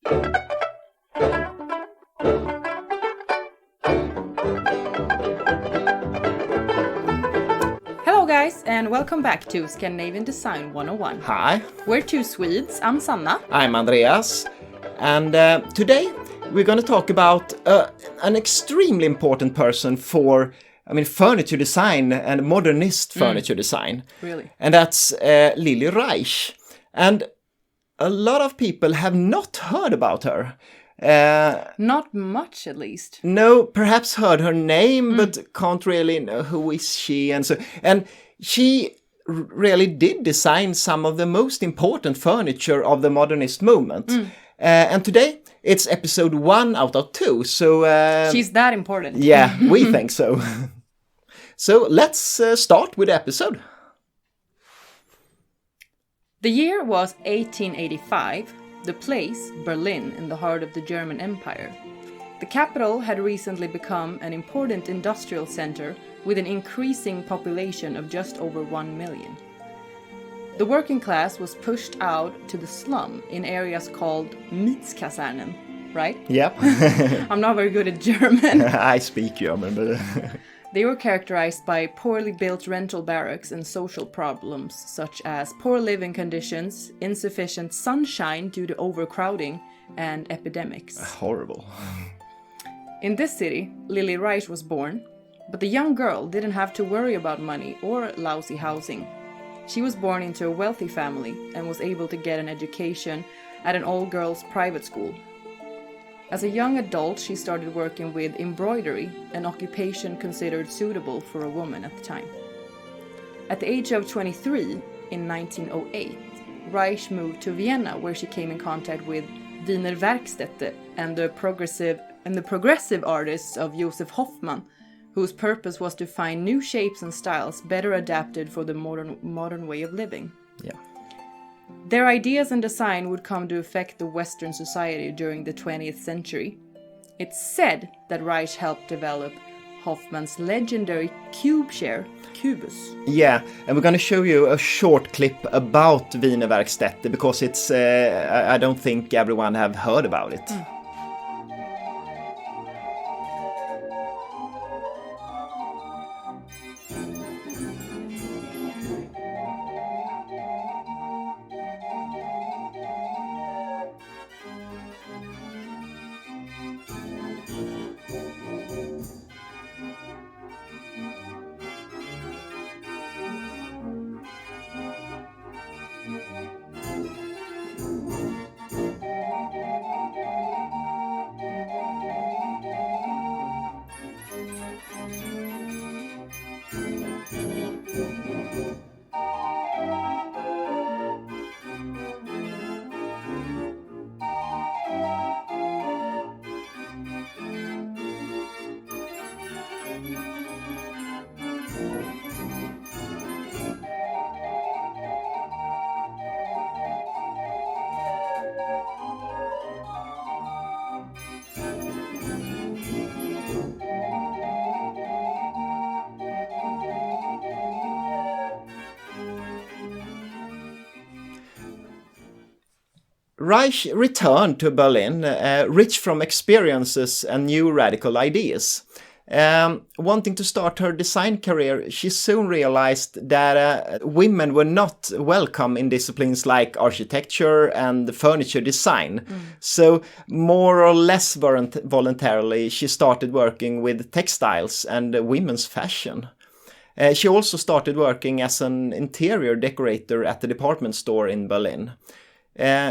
Hello guys, and welcome back to Scandinavian Design 101. Hi. We're two Swedes. I'm Sanna. I'm Andreas. And today we're going to talk about an extremely important person for, furniture design and modernist furniture design. Really? And that's Lilly Reich. And a lot of people have not heard about her. Not much, at least. No, perhaps heard her name, but can't really know who is she. And she really did design some of the most important furniture of the modernist movement. And today it's episode 1 out of 2. So she's that important. Yeah, we think so. So let's start with the episode. The year was 1885. The place, Berlin, in the heart of the German Empire. The capital had recently become an important industrial center with an increasing population of just over 1 million. The working class was pushed out to the slum in areas called Mietskasernen, right? Yep. I'm not very good at German. I speak German, but... They were characterized by poorly built rental barracks and social problems such as poor living conditions, insufficient sunshine due to overcrowding, and epidemics. Horrible. In this city, Lilly Reich was born, but the young girl didn't have to worry about money or lousy housing. She was born into a wealthy family and was able to get an education at an all-girls private school. As a young adult, she started working with embroidery, an occupation considered suitable for a woman at the time. At the age of 23, in 1908, Reich moved to Vienna, where she came in contact with Wiener Werkstätte and the progressive artists of Josef Hoffmann, whose purpose was to find new shapes and styles better adapted for the modern way of living. Yeah. Their ideas and design would come to affect the Western society during the 20th century. It's said that Reich helped develop Hoffmann's legendary cube chair, Kubus. Yeah, and we're going to show you a short clip about Wiener Werkstätte because it's, I don't think everyone have heard about it. Reich returned to Berlin, rich from experiences and new radical ideas. Wanting to start her design career, she soon realized that women were not welcome in disciplines like architecture and furniture design. So more or less voluntarily, she started working with textiles and women's fashion. She also started working as an interior decorator at the department store in Berlin.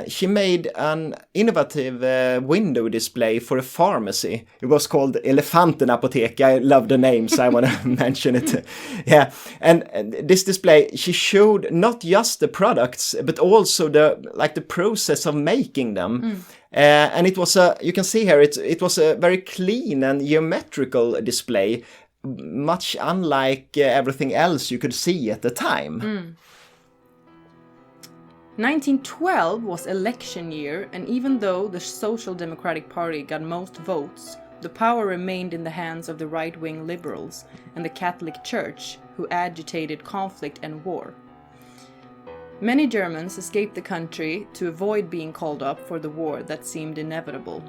She made an innovative window display for a pharmacy. It was called Elefantenapotek. I love the name, so I want to mention it. Yeah, and this display, she showed not just the products, but also the process of making them. And it was you can see here, it was a very clean and geometrical display, much unlike everything else you could see at the time. 1912 was election year, and even though the Social Democratic Party got most votes, the power remained in the hands of the right-wing liberals and the Catholic Church, who agitated conflict and war. Many Germans escaped the country to avoid being called up for the war that seemed inevitable.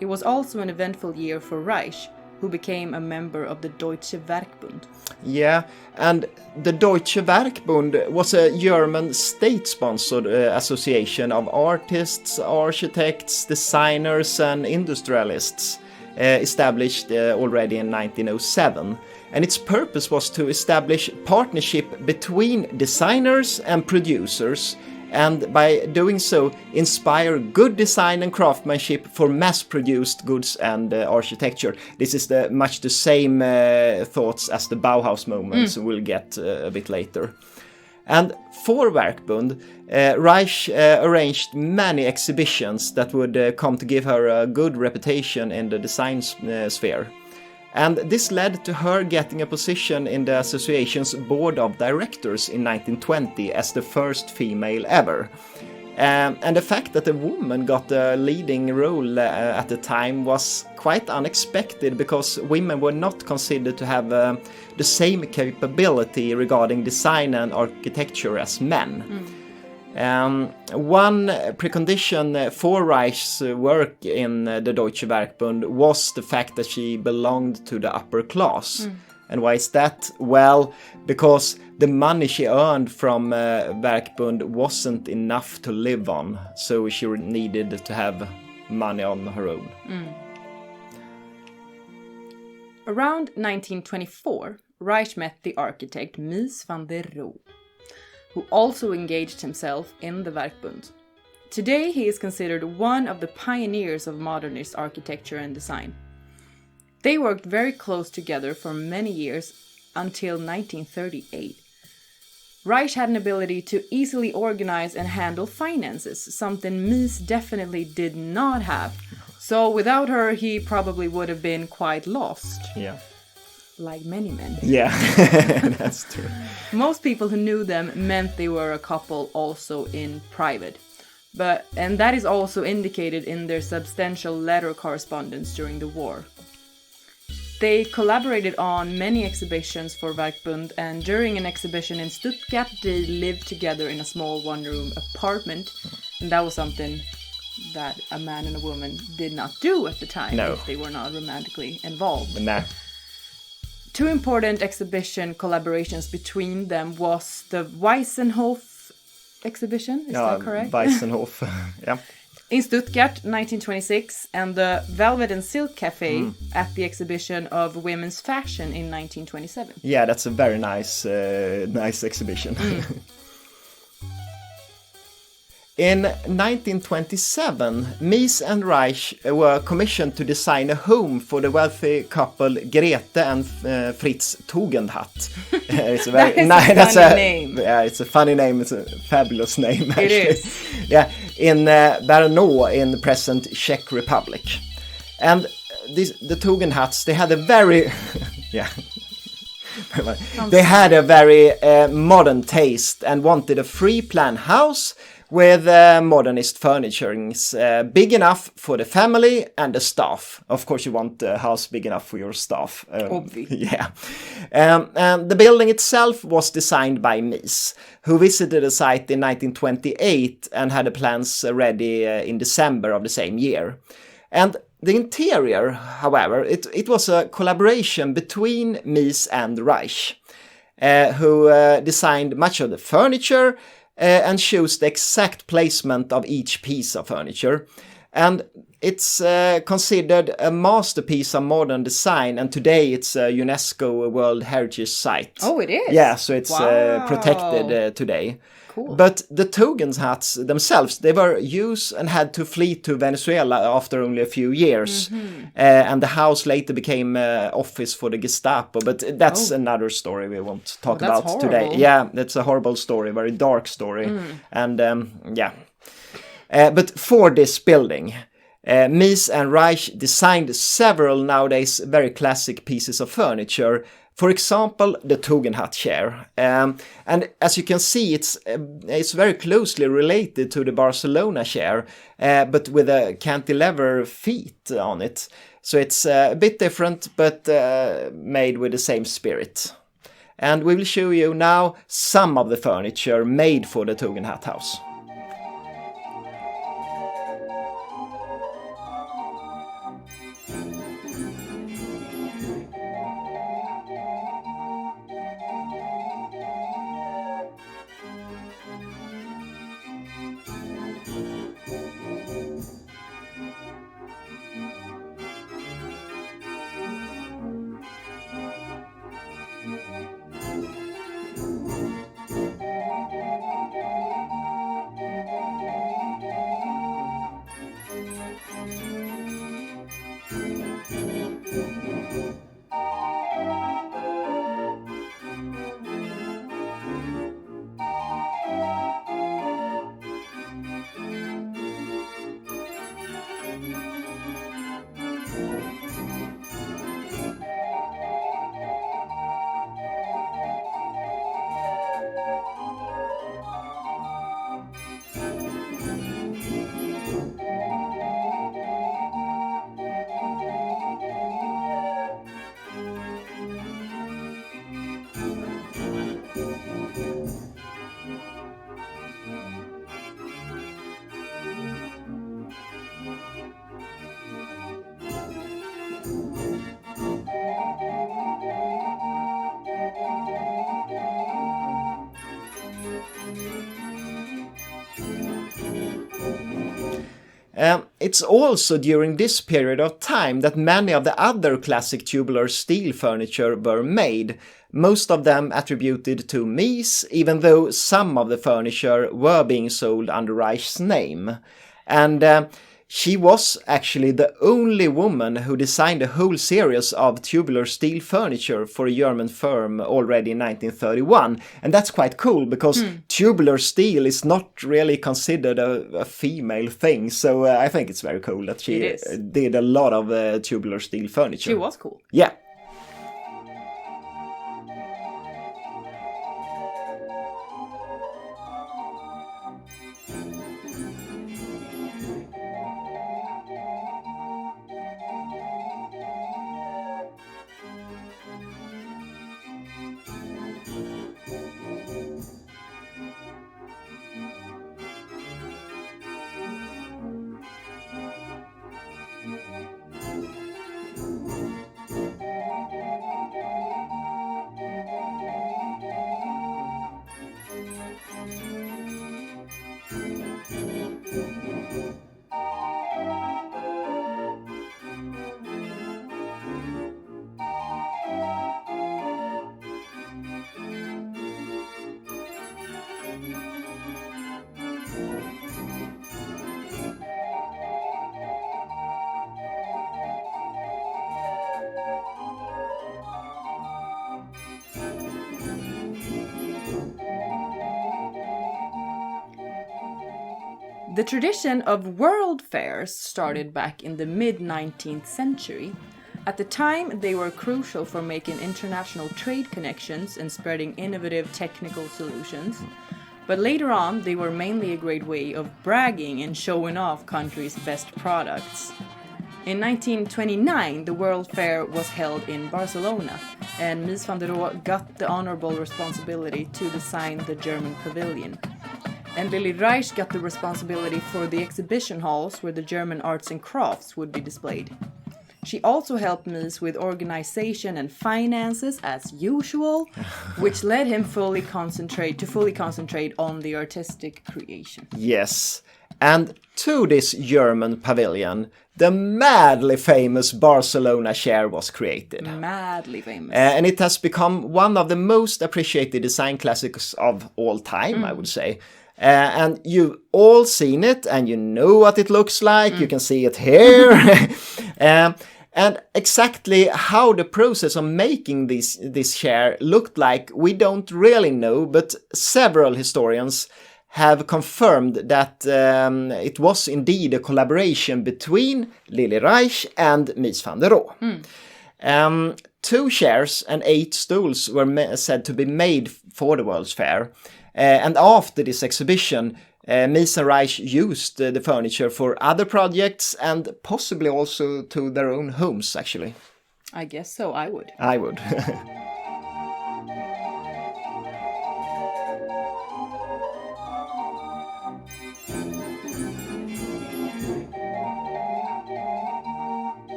It was also an eventful year for Reich, who became a member of the Deutsche Werkbund. Yeah, and the Deutsche Werkbund was a German state-sponsored association of artists, architects, designers and industrialists, established already in 1907. And its purpose was to establish partnership between designers and producers, and by doing so inspire good design and craftsmanship for mass-produced goods and architecture. This is much the same thoughts as the Bauhaus movements we'll get a bit later. And for Werkbund, Reich arranged many exhibitions that would come to give her a good reputation in the design sphere. And this led to her getting a position in the association's board of directors in 1920 as the first female ever. And the fact that a woman got a leading role at the time was quite unexpected, because women were not considered to have the same capability regarding design and architecture as men. One precondition for Reich's work in the Deutsche Werkbund was the fact that she belonged to the upper class. And why is that? Well, because the money she earned from Werkbund wasn't enough to live on, so she needed to have money on her own. Around 1924, Reich met the architect Mies van der Rohe, who also engaged himself in the Werkbund. Today he is considered one of the pioneers of modernist architecture and design. They worked very close together for many years until 1938. Reich had an ability to easily organize and handle finances, something Mies definitely did not have. So without her, he probably would have been quite lost. Yeah. Like many men. Yeah, that's true. Most people who knew them meant they were a couple also in private. And that is also indicated in their substantial letter correspondence during the war. They collaborated on many exhibitions for Werkbund, and during an exhibition in Stuttgart, they lived together in a small one-room apartment. And that was something that a man and a woman did not do at the time. No. If they were not romantically involved. No. Two important exhibition collaborations between them was the Weissenhof exhibition, is that correct? Weissenhof, yeah. In Stuttgart, 1926, and the Velvet and Silk Cafe at the exhibition of women's fashion in 1927. Yeah, that's a very nice exhibition. In 1927, Mies and Reich were commissioned to design a home for the wealthy couple Grete and Fritz Tugendhat. It's a very funny name. Yeah, it's a funny name. It's a fabulous name, actually. It is. Yeah, in Brno in the present Czech Republic. And the Tugendhats, they had a very... yeah. They had a very modern taste and wanted a free-plan house with modernist furnishings, big enough for the family and the staff. Of course, you want a house big enough for your staff. Obviously. Yeah. And the building itself was designed by Mies, who visited the site in 1928 and had the plans ready in December of the same year. And the interior, however, it was a collaboration between Mies and Reich, who designed much of the furniture, and chose the exact placement of each piece of furniture. And it's considered a masterpiece of modern design, and today it's a UNESCO World Heritage Site. Oh, it is? Yeah, so it's protected today. Cool. But the Tugendhats themselves, they were used and had to flee to Venezuela after only a few years. And the house later became office for the Gestapo. But that's another story we won't talk about horrible. today. Yeah, that's a horrible story, very dark story. And yeah. But for this building, Mies and Reich designed several nowadays very classic pieces of furniture. For example, the Tugendhat chair. And as you can see, it's very closely related to the Barcelona chair, but with a cantilever feet on it. So it's a bit different, but made with the same spirit. And we will show you now some of the furniture made for the Tugendhat house. It's also during this period of time that many of the other classic tubular steel furniture were made, most of them attributed to Mies, even though some of the furniture were being sold under Reich's name. And she was actually the only woman who designed a whole series of tubular steel furniture for a German firm already in 1931. And that's quite cool because tubular steel is not really considered a female thing. So I think it's very cool that she did a lot of tubular steel furniture. She was cool. Yeah. The tradition of world fairs started back in the mid-19th century. At the time, they were crucial for making international trade connections and spreading innovative technical solutions. But later on, they were mainly a great way of bragging and showing off countries' best products. In 1929, the World Fair was held in Barcelona, and Mies van der Rohe got the honorable responsibility to design the German pavilion. And Lilly Reich got the responsibility for the exhibition halls where the German arts and crafts would be displayed. She also helped Mies with organization and finances as usual, which led him fully concentrate on the artistic creation. Yes, and to this German pavilion, the madly famous Barcelona chair was created. Madly famous. And it has become one of the most appreciated design classics of all time, I would say. And you've all seen it, and you know what it looks like. You can see it here. And exactly how the process of making this chair looked like, we don't really know, but several historians have confirmed that it was indeed a collaboration between Lilly Reich and Mies van der Rohe. 2 chairs and 8 stools were said to be made for the World's Fair. And after this exhibition, Mies and Reich used the furniture for other projects and possibly also to their own homes, actually. I guess so, I would. I would.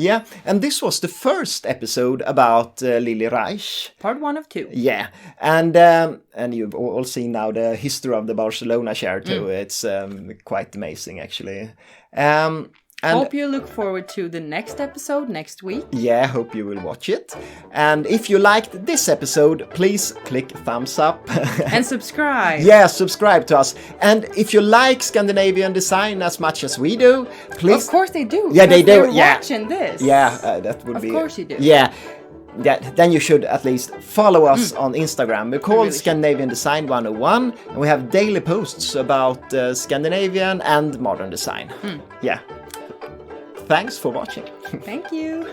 Yeah, and this was the first episode about Lilly Reich. Part 1 of 2. Yeah, and you've all seen now the history of the Barcelona chair too. It's quite amazing, actually. And hope you look forward to the next episode next week. Yeah, hope you will watch it. And if you liked this episode, please click thumbs up. And subscribe. Yeah, subscribe to us. And if you like Scandinavian design as much as we do, please... Of course they do. Yeah, they do. They're watching this. Yeah, that would be... Of course you do. Yeah. Then you should at least follow us on Instagram. We're called Scandinavian Design 101, and we have daily posts about Scandinavian and modern design. Yeah. Thanks for watching. Thank you.